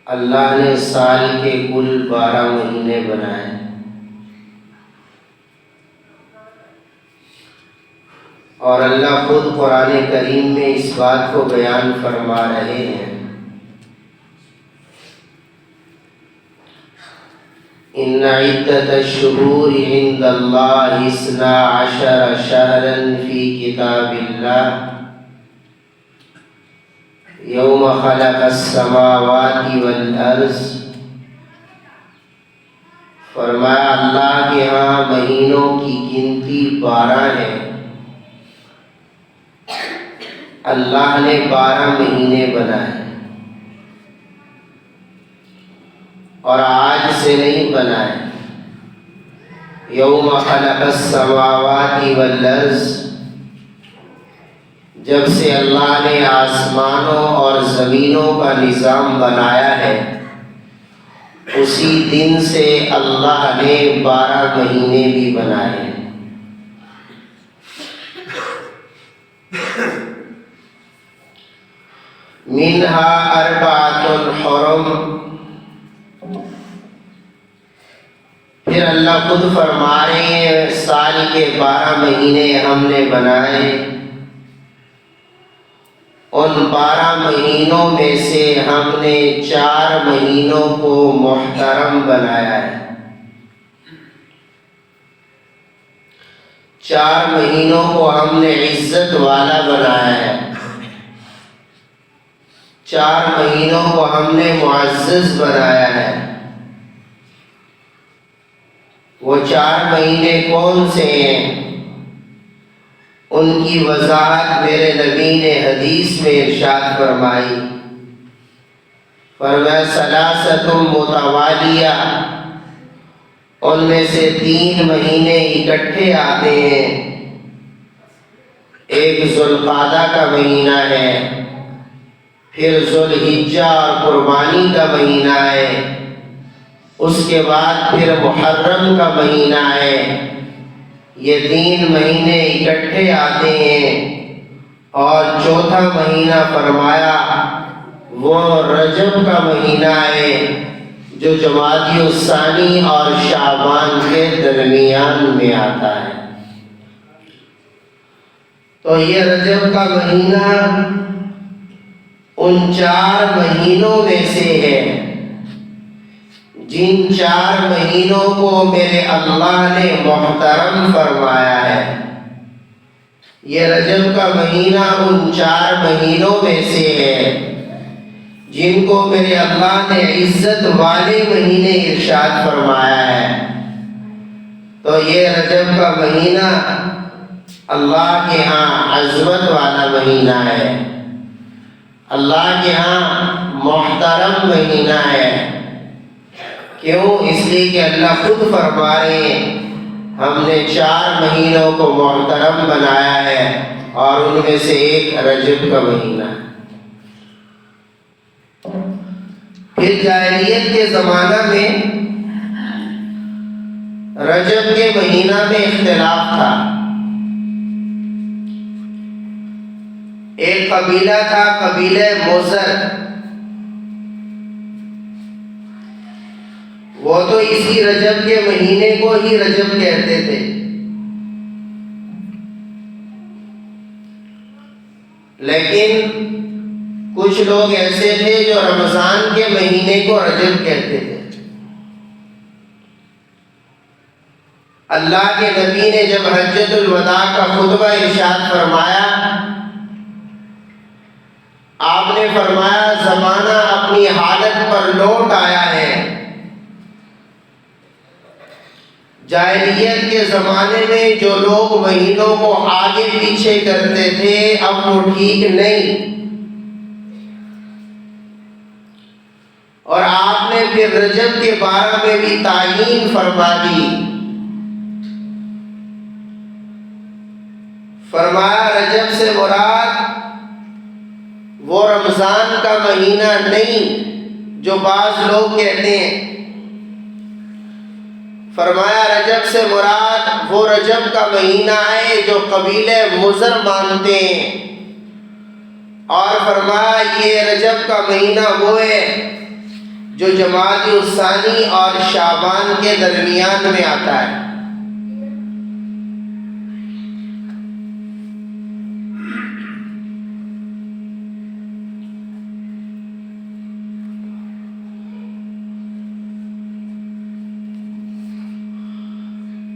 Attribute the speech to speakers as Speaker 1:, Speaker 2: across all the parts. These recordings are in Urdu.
Speaker 1: اللہ نے سال کے کل 12 مہینے بنائے، اور اللہ خود قرآن کریم میں اس بات کو بیان فرما رہے ہیں، ان عدۃ الشہور عند اللہ 12 شہرا فی کتاب اللہ یوم خلق السماوات والارض۔ فرمایا اللہ کے ہاں مہینوں کی گنتی 12 ہے، اللہ نے 12 مہینے بنائے، اور آج سے نہیں بنائے۔ یوم خلق السماوات والارض، جب سے اللہ نے آسمانوں اور زمینوں کا نظام بنایا ہے، اسی دن سے اللہ نے 12 مہینے بھی بنائے ہیں۔ منہا اربعۃ حرم، پھر اللہ خود فرما رہے ہیں سال کے 12 مہینے ہم نے بنائے، ان 12 مہینوں میں سے ہم نے 4 مہینوں کو محترم بنایا ہے، 4 مہینوں کو ہم نے عزت والا بنایا ہے، 4 مہینوں کو ہم نے معزز بنایا ہے۔ وہ 4 مہینے کون سے ہیں؟ ان کی وضاحت میرے نبی نے حدیث میں ارشاد فرمائی، فرمایا ثلاثۃ متوالیہ، ان میں سے 3 مہینے اکٹھے آتے ہیں، ایک ذوالقعدہ کا مہینہ ہے، پھر ذوالحجہ اور قربانی کا مہینہ ہے، اس کے بعد پھر محرم کا مہینہ ہے۔ یہ 3 مہینے اکٹھے آتے ہیں، اور چوتھا مہینہ فرمایا وہ رجب کا مہینہ ہے، جو جمادی الثانی اور شعبان کے درمیان میں آتا ہے۔ تو یہ رجب کا مہینہ ان 4 مہینوں میں سے ہے، جن 4 مہینوں کو میرے اللہ نے محترم فرمایا ہے۔ یہ رجب کا مہینہ ان 4 مہینوں میں سے ہے جن کو میرے اللہ نے عزت والے مہینے ارشاد فرمایا ہے۔ تو یہ رجب کا مہینہ اللہ کے ہاں عظمت والا مہینہ ہے، اللہ کے ہاں محترم مہینہ ہے۔ کیوں؟ اس لیے کہ اللہ خود فرما رہے ہیں ہم نے 4 مہینوں کو محترم بنایا ہے، اور ان میں سے ایک رجب کا مہینہ ہے۔ پھر جاہلیت کے زمانہ میں رجب کے مہینہ میں اختلاف تھا۔ ایک قبیلہ تھا، قبیلہ مزر، وہ تو اسی رجب کے مہینے کو ہی رجب کہتے تھے، لیکن کچھ لوگ ایسے تھے جو رمضان کے مہینے کو رجب کہتے تھے۔ اللہ کے نبی نے جب حجۃ الوداع کا خطبہ ارشاد فرمایا، آپ نے فرمایا زمانہ اپنی حالت پر لوٹ آیا ہے۔ جاہلیت کے زمانے میں جو لوگ مہینوں کو آگے پیچھے کرتے تھے، اب وہ ٹھیک نہیں، اور آپ نے پھر رجب کے 12 میں بھی تعیین فرما دی۔ فرمایا رجب سے مراد وہ رمضان کا مہینہ نہیں جو بعض لوگ کہتے ہیں، فرمایا رجب سے مراد وہ رجب کا مہینہ ہے جو قبیلہ مزر مانتے ہیں، اور فرمایا یہ رجب کا مہینہ وہ ہے جو جمادی الثانی اور شعبان کے درمیان میں آتا ہے۔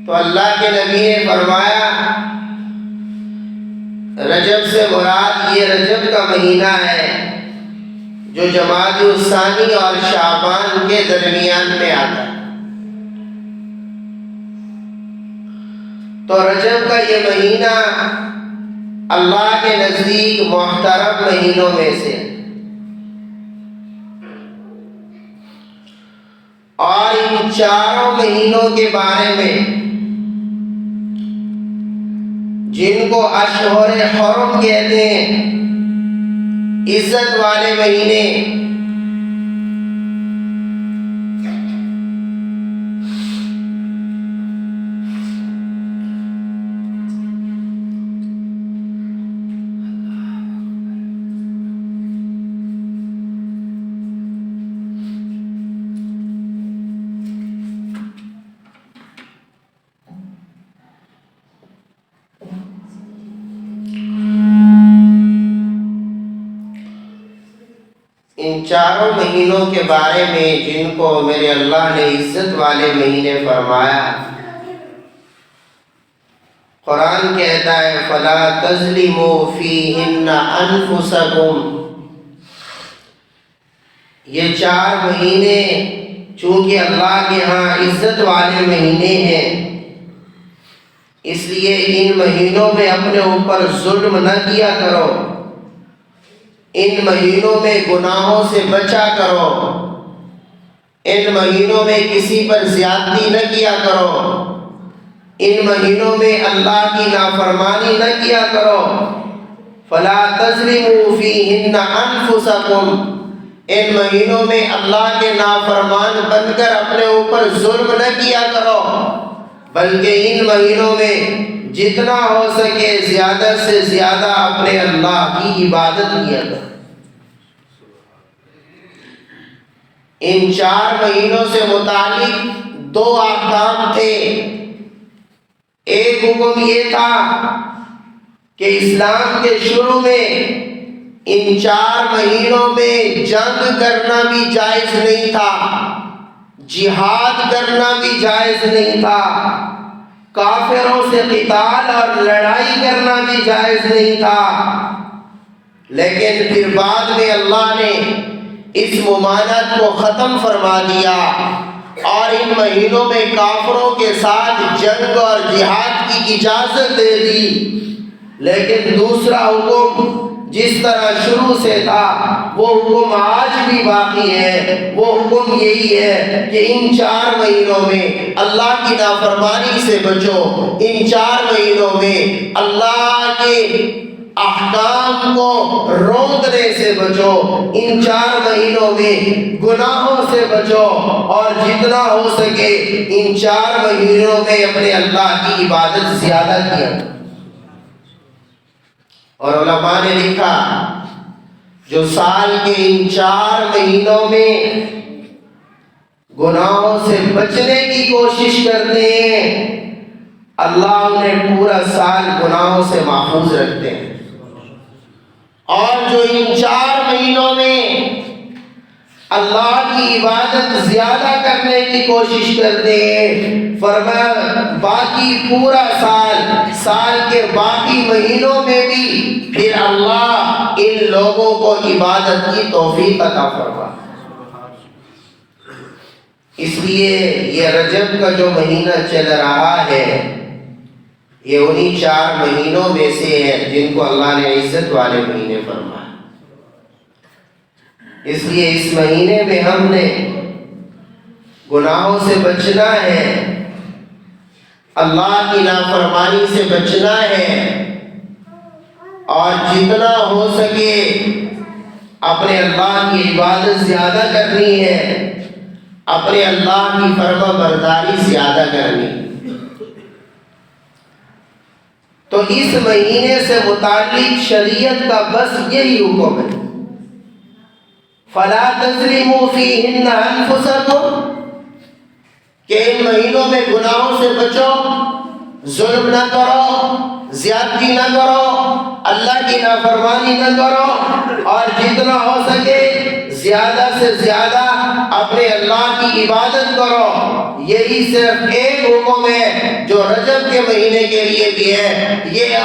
Speaker 1: تو اللہ کے نبی نے فرمایا رجب سے مراد یہ رجب کا مہینہ ہے جو جمادی الثانی اور شعبان کے درمیان میں آتا ہے۔ تو رجب کا یہ مہینہ اللہ کے نزدیک محترم مہینوں میں سے، اور ان چاروں مہینوں کے بارے میں جن کو اشہر حرم کہتے ہیں، عزت والے مہینے، ان چاروں مہینوں کے بارے میں جن کو میرے اللہ نے عزت والے مہینے فرمایا، قرآن کہتا ہے فَلَا تَظْلِمُوا فِيهِنَّ أَنفُسَكُمْ۔ یہ چار مہینے چونکہ اللہ کے ہاں عزت والے مہینے ہیں، اس لیے ان مہینوں میں اپنے اوپر ظلم نہ کیا کرو، ان مہینوں میں گناہوں سے بچا کرو، ان مہینوں میں کسی پر زیادتی نہ کیا کرو، ان مہینوں میں اللہ کی نافرمانی نہ کیا کرو۔ فَلَا تَظْلِمُوا فِيهِنَّ أَنفُسَكُمْ، ان مہینوں میں اللہ کے نافرمان بن کر اپنے اوپر ظلم نہ کیا کرو، بلکہ ان مہینوں میں جتنا ہو سکے زیادہ سے زیادہ اپنے اللہ کی عبادت کیا کرو۔ ان چار مہینوں سے متعلق دو احکام تھے۔ ایک حکم یہ تھا کہ اسلام کے شروع میں ان چار مہینوں میں جنگ کرنا بھی جائز نہیں تھا، جہاد کرنا بھی جائز نہیں تھا، کافروں سے قتال اور لڑائی کرنا بھی جائز نہیں تھا۔ لیکن پھر بعد میں اللہ نے اس ممانعت کو ختم فرما دیا اور ان مہینوں میں کافروں کے ساتھ جنگ اور جہاد کی اجازت دے دی۔ لیکن دوسرا حکم جس طرح شروع سے تھا وہ حکم آج بھی باقی ہے۔ وہ حکم یہی ہے کہ ان چار مہینوں میں اللہ کی نافرمانی سے بچو، ان چار مہینوں میں اللہ کے احکام کو روکنے سے بچو، ان چار مہینوں میں گناہوں سے بچو، اور جتنا ہو سکے ان چار مہینوں میں اپنے اللہ کی عبادت زیادہ کیا۔ اور علماء نے لکھا جو سال کے ان چار مہینوں میں گناہوں سے بچنے کی کوشش کرتے ہیں، اللہ انہیں پورا سال گناہوں سے محفوظ رکھتے ہیں۔ اور جو ان چار مہینوں میں اللہ کی عبادت زیادہ کرنے کی کوشش کرتے ہیں، فرمایا باقی پورا سال کے باقی مہینوں میں بھی پھر اللہ ان لوگوں کو عبادت کی توفیق عطا فرما۔ اس لیے یہ رجب کا جو مہینہ چل رہا ہے یہ انہی چار مہینوں میں سے ہے جن کو اللہ نے عزت والے مہینے فرمایا۔ اس لیے اس مہینے میں ہم نے گناہوں سے بچنا ہے، اللہ کی نافرمانی سے بچنا ہے، اور جتنا ہو سکے اپنے اللہ کی عبادت زیادہ کرنی ہے، اپنے اللہ کی فرما برداری زیادہ کرنی ہے۔ تو اس مہینے سے متعلق شریعت کا بس یہی حکم ہے۔ فلا تظلموا فیہن انفسکم، کہ ان مہینوں میں گناہوں سے بچو، ظلم نہ کرو، زیادتی نہ کرو، اللہ کی نافرمانی نہ کرو، اور جتنا ہو سکے زیادہ سے زیادہ اپنے اللہ کی عبادت کرو۔ یہی صرف ایک حکم ہے جو رجب کے مہینے کے لیے بھی ہے، یہ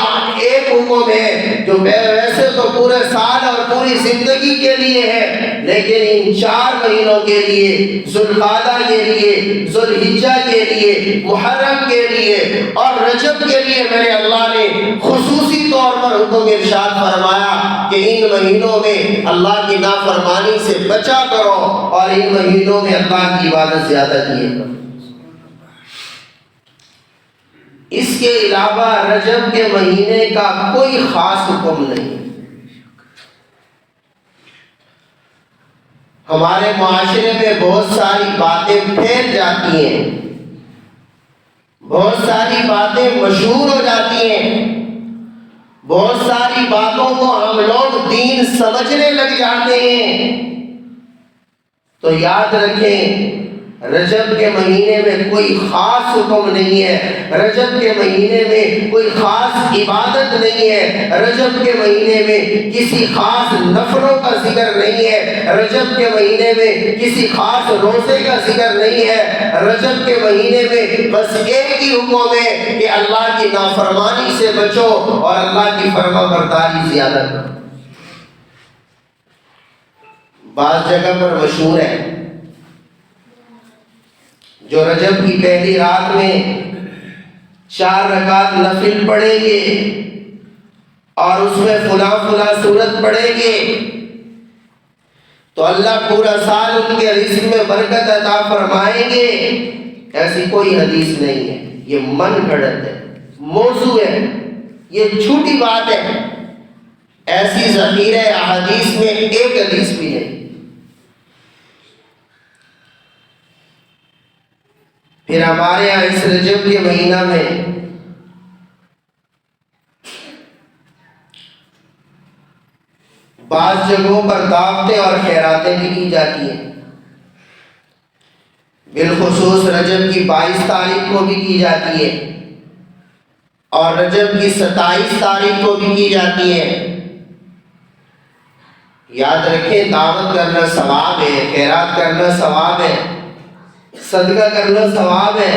Speaker 1: ایک حکم ہے جو ویسے تو پورے سال اور پوری زندگی کے لیے ہے، لیکن ان 4 مہینوں کے لیے، ذوالقعدہ کے لیے، ذوالحجہ کے لیے، محرم کے لیے اور رجب کے لیے میرے اللہ نے خصوصی طور پر حکم ارشاد فرمایا کہ ان مہینوں میں اللہ کی نافرمانی سے بچا کرو اور ان مہینوں میں اللہ کی عبادت زیادہ کیے کرو۔ اس کے علاوہ رجب کے مہینے کا کوئی خاص حکم نہیں۔ ہمارے معاشرے میں بہت ساری باتیں پھیل جاتی ہیں، بہت ساری باتیں مشہور ہو جاتی ہیں، بہت ساری باتوں کو ہم لوگ دین سمجھنے لگ جاتے ہیں۔ تو یاد رکھیں رجب کے مہینے میں کوئی خاص حکم نہیں ہے، رجب کے مہینے میں کوئی خاص عبادت نہیں ہے، رجب کے مہینے میں کسی خاص نفلوں کا ذکر نہیں ہے، رجب کے مہینے میں کسی خاص روزے کا ذکر نہیں ہے۔ رجب کے مہینے میں بس ایک ہی حکم ہے کہ اللہ کی نافرمانی سے بچو اور اللہ کی فرما برداری زیادہ کرو۔ بعض جگہ پر مشہور ہے جو رجب کی پہلی رات میں 4 رکعت نفل پڑھیں گے اور اس میں فلاں فلاں سورت پڑھیں گے تو اللہ پورا سال ان کے رزق میں برکت عطا فرمائیں گے۔ ایسی کوئی حدیث نہیں ہے، یہ من گھڑت ہے، موضوع ہے، یہ جھوٹی بات ہے۔ ایسی ذخیرہ احادیث میں ایک حدیث بھی نہیں۔ پھر ہمارے یہاں اس رجب کے مہینہ میں بعض جگہوں پر دعوتیں اور خیراتیں بھی کی جاتی ہیں، بالخصوص رجب کی 22 تاریخ کو بھی کی جاتی ہے اور رجب کی 27 تاریخ کو بھی کی جاتی ہے۔ یاد رکھیں دعوت کرنا ثواب ہے، خیرات کرنا ثواب ہے، صدقہ کرنا ثواب ہے،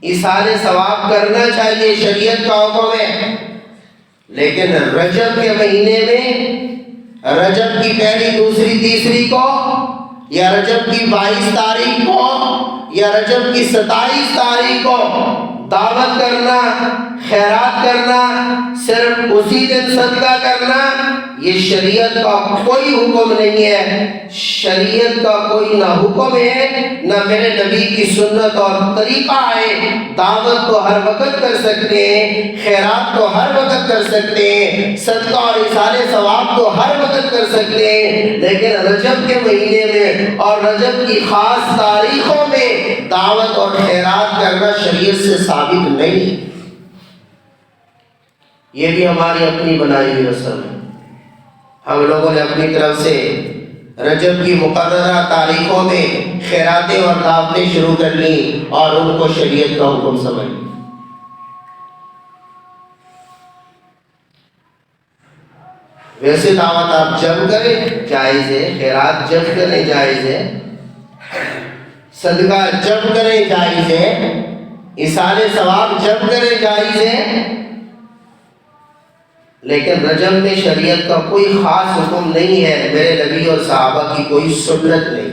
Speaker 1: ایصال ثواب کرنا چاہیے، شریعت کا حکم ہے۔ لیکن رجب کے مہینے میں رجب کی پہلی، دوسری، تیسری کو یا رجب کی 22 تاریخ کو یا رجب کی 27 تاریخ کو دعوت کرنا، خیرات کرنا، صرف اسی دن صدقہ کرنا، یہ شریعت کا کوئی حکم نہیں ہے۔ شریعت کا کوئی نہ حکم ہے نہ میرے نبی کی سنت اور طریقہ ہے۔ دعوت تو ہر وقت کر سکتے ہیں، خیرات تو ہر وقت کر سکتے ہیں، صدقہ اور ایصال ثواب تو ہر وقت کر سکتے ہیں، لیکن رجب کے مہینے میں اور رجب کی خاص تاریخوں میں دعوت اور خیرات کرنا شریعت سے ثابت نہیں۔ یہ بھی ہماری اپنی بنائی ہوئی رسم ہے۔ ہم لوگوں نے اپنی طرف سے رجب کی مقررہ تاریخوں میں خیراتیں اور دعوتیں شروع کر لی اور ان کو شریعت کا حکم سمجھ لی۔ ویسے دعوت آپ جب کریں جائز ہے، خیرات جب کریں جائز ہے، صدقہ جب کریں جائز ہے، ایصال ثواب جب کریں جائز ہے، لیکن رجب میں شریعت کا کوئی خاص حکم نہیں ہے، میرے نبی اور صحابہ کی کوئی سنت نہیں۔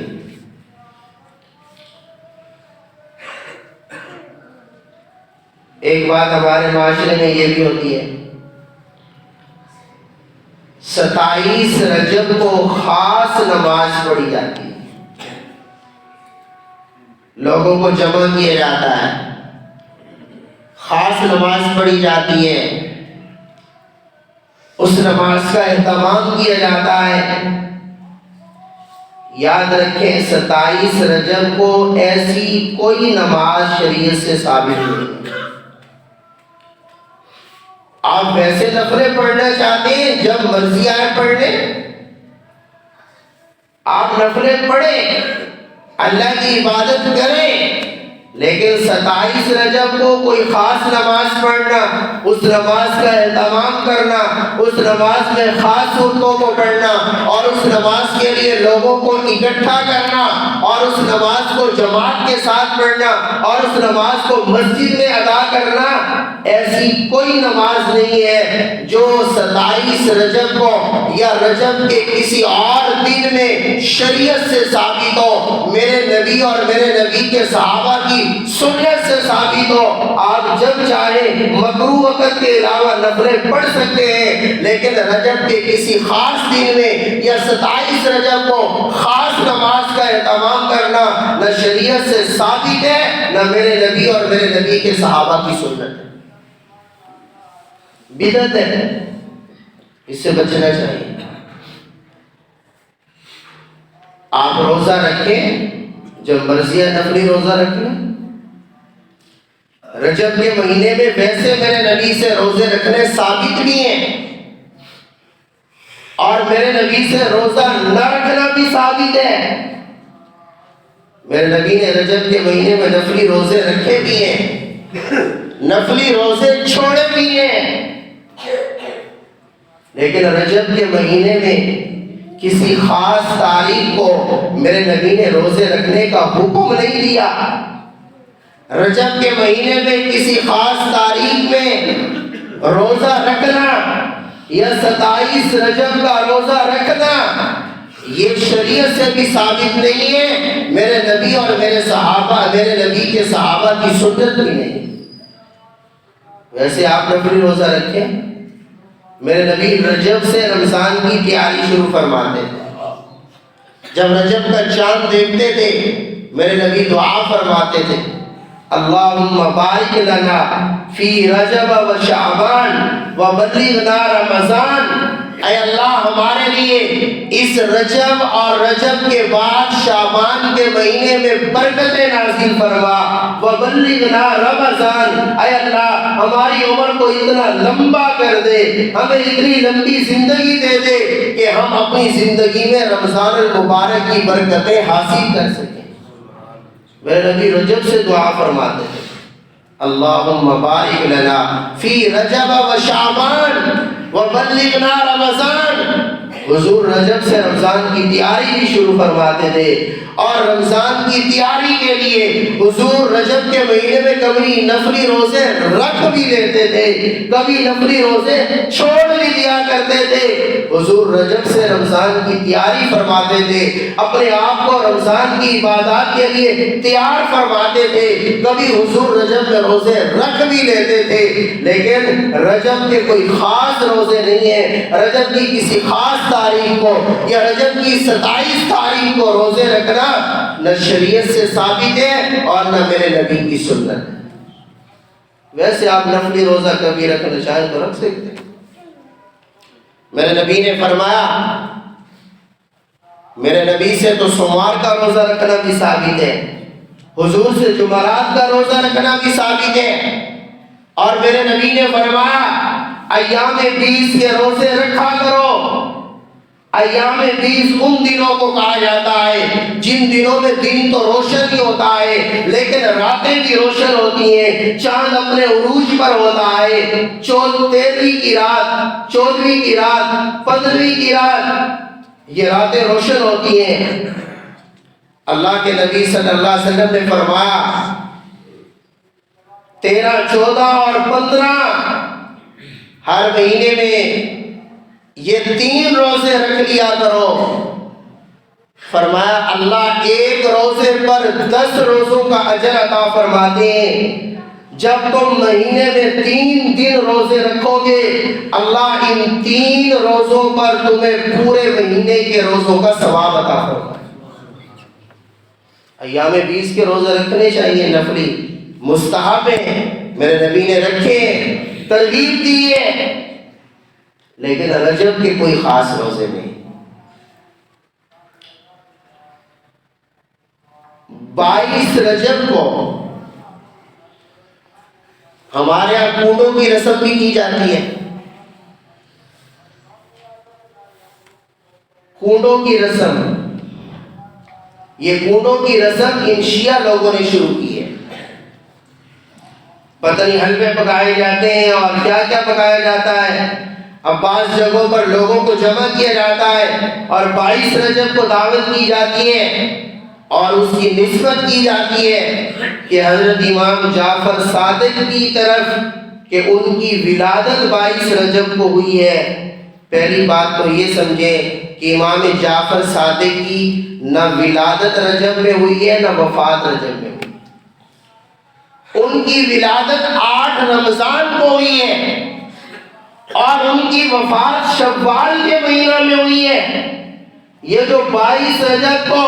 Speaker 1: ایک بات ہمارے معاشرے میں یہ بھی ہوتی ہے، 27 رجب کو خاص نماز پڑھی جاتی ہے، لوگوں کو جمع کیا جاتا ہے، خاص نماز پڑھی جاتی ہے، اس نماز کا اہتمام کیا جاتا ہے۔ یاد رکھیں 27 رجب کو ایسی کوئی نماز شریعت سے ثابت نہیں۔ آپ ویسے نفلیں پڑھنا چاہتے ہیں جب مرضی آئے پڑھ لیں، آپ نفلیں پڑھیں، اللہ کی عبادت کریں، لیکن 27 رجب کو کوئی خاص نماز پڑھنا، اس نماز کا اہتمام کرنا، اس نماز میں خاص صورتوں کو پڑھنا اور اس نماز کے لیے لوگوں کو اکٹھا کرنا اور اس نماز کو جماعت کے ساتھ پڑھنا اور اس نماز کو مسجد میں ادا کرنا، ایسی کوئی نماز نہیں ہے جو 27 رجب کو یا رجب کے کسی اور دن میں شریعت سے ثابت ہو، میرے نبی اور میرے نبی کے صحابہ کی سنت سے ثابت ہو۔ آپ جب چاہیں مکروہ وقت کے علاوہ نفلیں پڑھ سکتے ہیں، لیکن رجب کے کسی خاص دن میں یا 27 رجب کو خاص نماز کا اہتمام کرنا نہ شریعت سے ثابت ہے، نہ میرے نبی اور میرے نبی کے صحابہ کی سنت ہے، بدعت ہے، اس سے بچنا چاہیے۔ آپ روزہ رکھیں، جب مرضی ہے نفلی روزہ رکھ لیں۔ رجب کے مہینے میں ویسے میرے نبی سے روزے رکھنے ثابت بھی ہیں اور میرے نبی سے روزہ نہ رکھنا بھی ثابت ہے۔ میرے نبی نے رجب کے مہینے میں نفلی روزے رکھے بھی ہیں، نفلی روزے چھوڑے بھی ہیں، لیکن رجب کے مہینے میں کسی خاص تاریخ کو میرے نبی نے روزے رکھنے کا حکم نہیں دیا۔ رجب کے مہینے میں کسی خاص تاریخ میں روزہ رکھنا یا 27 رجب کا روزہ رکھنا یہ شریعت سے بھی ثابت نہیں ہے، میرے نبی اور میرے نبی کے صحابہ کی سنت بھی نہیں۔ ویسے آپ نفلی روزہ رکھیں، میرے نبی رجب سے رمضان کی تیاری شروع فرماتے تھے۔ جب رجب کا چاند دیکھتے تھے میرے نبی دعا فرماتے تھے، اللہم بارک لنا فی رجب و شعبان و بلغنا رمضان، اے اللہ ہمارے لیے اس رجب اور رجب کے بعد شعبان کے مہینے میں برکتیں نازل فرما، وبلغنا رمضان، اے اللہ ہماری عمر کو اتنا لمبا کر دے، ہمیں اتنی لمبی زندگی دے دے کہ ہم اپنی زندگی میں رمضان المبارک کی برکتیں حاصل کر سکیں۔ میرے نبی رجب سے دعا فرماتے تھے، اللہم بارک لنا فی رجب و شعبان وبلغنا رمضان۔ حضور رجب سے رمضان کی تیاری بھی شروع فرماتے تھے اور رمضان کی تیاری کے لیے حضور رجب کے مہینے میں کبھی نفلی روزے رکھ بھی لیتے تھے، کبھی نفلی روزے چھوڑ بھی دیا کرتے تھے۔ حضور رجب سے رمضان کی تیاری فرماتے تھے، اپنے آپ کو رمضان کی عبادات کے لیے تیار فرماتے تھے، کبھی حضور رجب میں روزے رکھ بھی لیتے تھے، لیکن رجب کے کوئی خاص روزے نہیں ہیں۔ رجب کی کسی خاص تاریخ کو یا رجب کی 27 تاریخ کو روزے رکھنا نہ شریعت سے ثابت ہے اور نہ میرے نبی کی سنت ہے۔ ویسے آپ نفلی روزہ کبھی رکھنا چاہیں تو رکھ سکتے ہیں۔ میرے نبی نے فرمایا، میرے نبی سے تو سوموار کا روزہ رکھنا بھی ثابت ہے، حضور سے جمعرات کا روزہ رکھنا بھی ثابت ہے، اور میرے نبی نے فرمایا ایام 20 کے روزے رکھا کرو۔ ایام 20 ان دنوں کو کہا جاتا ہے جن دنوں میں دن تو روشن ہی ہوتا ہے لیکن راتیں بھی روشن ہوتی ہیں، چاند اپنے عروج پر ہوتا ہے، 13ویں کی رات، 14ویں کی رات، 15ویں کی رات یہ راتیں روشن ہوتی ہیں۔ اللہ کے نبی صلی اللہ علیہ وسلم نے فرمایا 13، 14 اور 15 ہر مہینے میں یہ 3 روزے رکھ لیا کرو۔ فرمایا اللہ ایک روزے پر 10 روزوں کا اجر عطا فرماتے ہیں۔ جب تم مہینے میں 3 دن روزے رکھو گے اللہ ان 3 روزوں پر تمہیں پورے مہینے کے روزوں کا ثواب عطا فرمائے۔ ایام 20 کے روزے رکھنے چاہیے، نفلی مستحب ہیں، میرے نبی نے رکھے، ترغیب دی ہے، لیکن رجب کے کوئی خاص روزے نہیں۔ 22 رجب کو ہمارے یہاں کونڈوں کی رسم بھی کی جاتی ہے۔ کونڈوں کی رسم یہ کونوں کی رسم ان شیعہ لوگوں نے شروع کی ہے. پتہ نہیں حلوے پکائے جاتے ہیں اور کیا کیا پکایا جاتا ہے. اب بعض جگہوں پر لوگوں کو جمع کیا جاتا ہے اور 22 رجب کو دعوت کی جاتی ہے اور اس کی نسبت کی جاتی ہے کہ حضرت امام جعفر صادق کی طرف کہ ان کی ولادت 22 رجب کو ہوئی ہے. پہلی بات تو یہ سمجھے کہ امام جعفر صادق کی نہ ولادت رجب میں ہوئی ہے نہ وفات رجب میں ہوئی. ان کی ولادت 8 رمضان کو ہوئی ہے اور ان کی وفات شوال کے مہینہ میں ہوئی ہے. یہ جو 22 رجب کو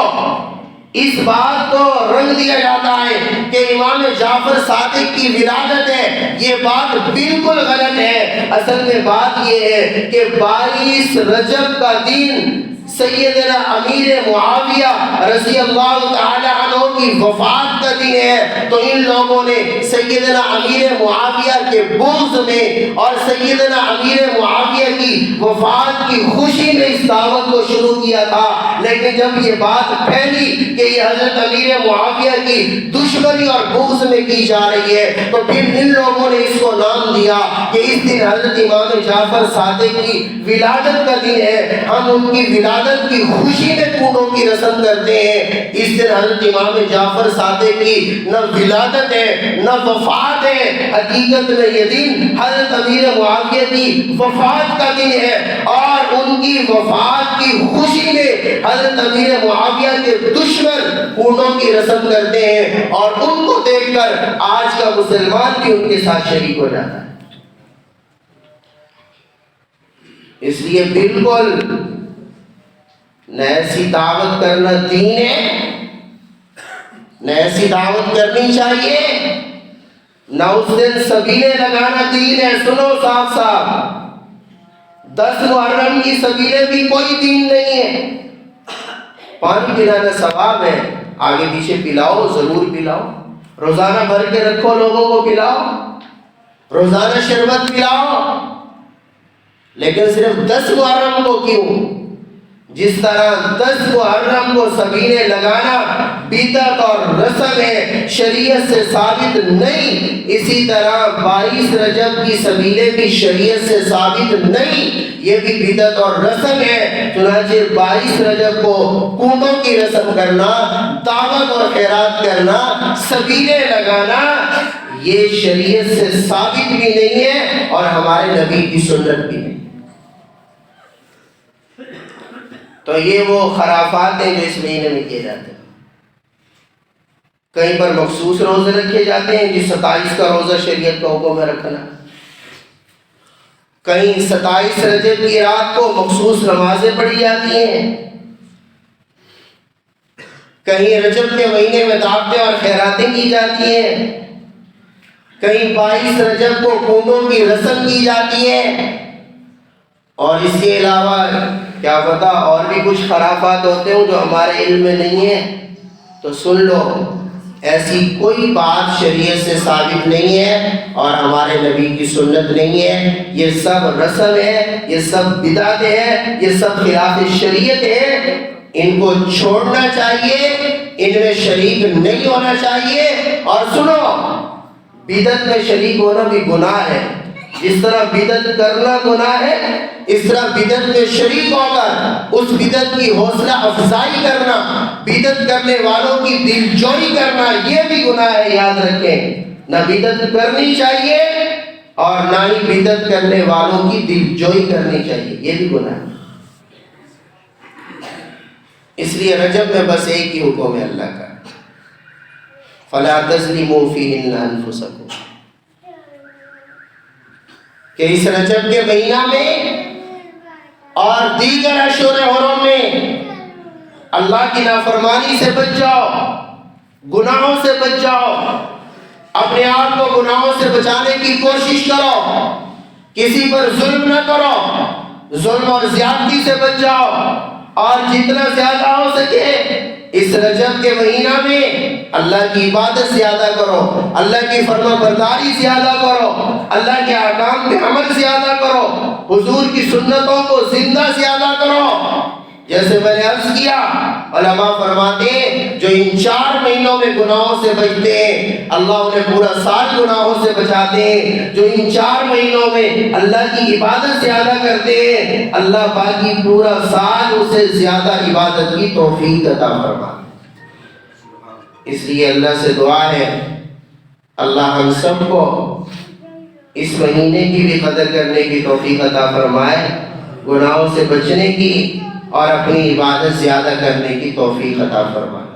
Speaker 1: اس بات کو رنگ دیا جاتا ہے کہ امام جعفر صادق کی ولادت ہے، یہ بات بالکل غلط ہے. اصل میں بات یہ ہے کہ 22 رجب کا دن سیدنا امیر معاویہ رضی اللہ تعالی عنہ کی وفات کا دن ہے. تو ان لوگوں نے سیدنا امیر معاویہ کے بغض میں اور سیدنا امیر معاویہ کی وفات کی خوشی میں اس دعوت کو شروع کیا تھا. لیکن جب یہ بات پھیلی کہ یہ حضرت امیر معاویہ کی دشمنی اور بغض میں کی جا رہی ہے تو پھر ان لوگوں نے اس کو نام دیا کہ اس دن حضرت امام جعفر صادق کی ولادت کا دن ہے، ہم ان کی ولادت کی خوشی میں کونوں کی رسم کرتے ہیں. اس دن حضرت امام جعفر صادق کی نہ ولادت ہے نہ وفات ہے. حقیقت میں یہ دن حضرت امیر معاویہ کی وفات کا دن ہے اور ان کی وفات کی خوشی میں حضرت امیر معاویہ کے دشمن کونوں کی رسم کرتے ہیں اور ان کو دیکھ کر آج کا مسلمان بھی ان کے ساتھ شریک ہو جاتا ہے. اس لیے بالکل نہ ایسی دعوت کرنا دین ہے، نہ ایسی دعوت کرنی چاہیے، نہ اس دن سبیلے لگانا دین ہے. سنو صاحب صاحب، 10 محرم کی سبیلے بھی کوئی دین نہیں ہے. پانی پلانا ثواب ہے، آگے پیچھے پلاؤ، ضرور پلاؤ، روزانہ بھر کے رکھو، لوگوں کو پلاؤ، روزانہ شربت پلاؤ. لیکن صرف 10 محرم کو کیوں؟ جس طرح 10 محرم کو سبیلے لگانا بدعت اور رسم ہے، شریعت سے ثابت نہیں، اسی طرح 22 رجب کی سبیلے بھی شریعت سے ثابت نہیں، یہ بھی بدعت اور رسم ہے. چنانچہ 22 رجب کو کونوں کی رسم کرنا، دعوت اور خیرات کرنا، سبیلے لگانا، یہ شریعت سے ثابت بھی نہیں ہے اور ہمارے نبی کی سنت بھی نہیں. تو یہ وہ خرافات ہیں جو اس مہینے میں کیے جاتے ہیں. کہیں پر مخصوص روزے رکھے جاتے ہیں، جس 27 کا روزہ شریعت کا حکم ہے رکھنا. کہیں 27 رجب کی رات کو مخصوص نمازیں پڑھی جاتی ہیں. کہیں رجب کے مہینے میں دعوتیں اور خیراتیں کی جاتی ہیں. کہیں 22 رجب کو کونوں کی رسم کی جاتی ہے. اور اس کے علاوہ کیا پتا اور بھی کچھ خرافات ہوتے ہوں جو ہمارے علم میں نہیں ہے. تو سن لو، ایسی کوئی بات شریعت سے ثابت نہیں ہے اور ہمارے نبی کی سنت نہیں ہے. یہ سب رسم ہے، یہ سب بدعت ہے، یہ سب خلاف شریعت ہے. ان کو چھوڑنا چاہیے، ان میں شریک نہیں ہونا چاہیے. اور سنو، بدعت میں شریک ہونا بھی گناہ ہے. جس طرح بدعت کرنا گناہ ہے، اس طرح بدعت میں شریک ہو کر اس بدعت کی حوصلہ افزائی کرنا، بدعت کرنے والوں کی دل جوئی کرنا، یہ بھی گناہ ہے. یاد رکھیں، نہ بدعت کرنی چاہیے اور نہ ہی بدعت کرنے والوں کی دل جوئی کرنی چاہیے، یہ بھی گناہ ہے. اس لیے رجب میں بس ایک ہی حکم ہے اللہ کا، فَلَا تَظْلِمُوا فِيهِنَّ أَنفُسَكُمْ، کہ اس رجب کے مہینہ میں اور دیگر اشہر حرم میں اللہ کی نافرمانی سے بچ جاؤ، گناہوں سے بچ جاؤ، اپنے آپ کو گناہوں سے بچانے کی کوشش کرو، کسی پر ظلم نہ کرو، ظلم اور زیادتی سے بچ جاؤ، اور جتنا زیادہ ہو سکے اس رجب کے مہینہ میں اللہ کی عبادت زیادہ کرو، اللہ کی فرما برداری زیادہ کرو، اللہ کے احکام پہ عمل زیادہ کرو، حضور کی سنتوں کو زندہ زیادہ کرو. جیسے میں نے عرض کیا، علماء فرماتے ہیں جو ان 4 مہینوں میں گناہوں سے بچتے ہیں اللہ انہیں پورا سال گناہوں سے بچاتے ہیں۔ جو ان 4 مہینوں میں اللہ کی عبادت زیادہ کرتے ہیں اللہ باقی پورا سال اسے زیادہ عبادت کی توفیق عطا فرماتے ہیں۔ اس لیے اللہ سے دعا ہے اللہ ہم سب کو اس مہینے کی بھی قدر کرنے کی توفیق عطا فرمائے، گناہوں سے بچنے کی اور اپنی عبادت زیادہ کرنے کی توفیق عطا فرمائے۔